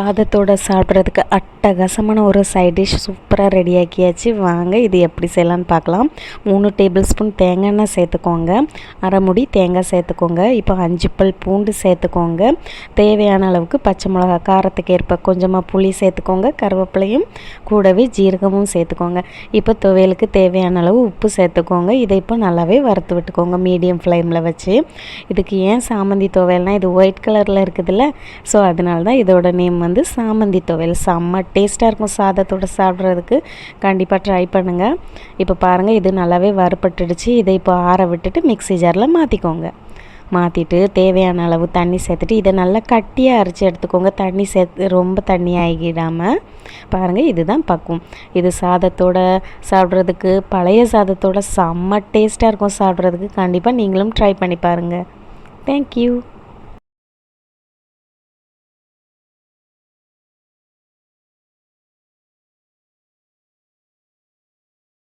சாதத்தோட சாப்பிட்றதுக்கு அட்டகாசமான ஒரு சைட் டிஷ் சூப்பராக ரெடியாக்கியாச்சு. வாங்க இது எப்படி செய்யலான்னு பார்க்கலாம். 3 டேபிள் ஸ்பூன் தேங்காய் எண்ணெய் சேர்த்துக்கோங்க. அரை முடி தேங்காய் சேர்த்துக்கோங்க. இப்போ 5 பல் பூண்டு சேர்த்துக்கோங்க. தேவையான அளவுக்கு பச்சை மிளகா, காரத்துக்கு ஏற்ப கொஞ்சமாக புளி சேர்த்துக்கோங்க. கருவேப்பிலையும் கூடவே ஜீரகமும் சேர்த்துக்கோங்க. இப்போ துவையலுக்கு தேவையான அளவு உப்பு சேர்த்துக்கோங்க. இதை இப்போ நல்லாவே வறுத்து விட்டுக்கோங்க மீடியம் ஃப்ளேமில் வச்சு. இதுக்கு ஏன் சாமந்தி துவையல்னால் இது ஒயிட் கலரில் இருக்குதுல்ல, ஸோ அதனால தான் இதோட நேம் வந்து சாமந்தி துவையல். செம்ம டேஸ்ட்டாக இருக்கும் சாதத்தோட சாப்பிட்றதுக்கு. கண்டிப்பாக ட்ரை பண்ணுங்கள். இப்போ பாருங்கள், இது நல்லாவே வறுபட்டுடுச்சு. இதை இப்போ ஆற விட்டுட்டு மிக்ஸி ஜாரில் மாற்றிக்கோங்க. மாற்றிட்டு தேவையான அளவு தண்ணி சேர்த்துட்டு இதை நல்லா கட்டியாக அரைச்சி எடுத்துக்கோங்க. தண்ணி சேர்த்து ரொம்ப தண்ணி ஆகிடாமல். பாருங்கள், இதுதான் பக்குவம். இது சாதத்தோட சாப்பிட்றதுக்கு, பழைய சாதத்தோட செம்ம டேஸ்ட்டாக இருக்கும் சாப்பிட்றதுக்கு. கண்டிப்பாக நீங்களும் ட்ரை பண்ணி பாருங்கள். தேங்க்யூ.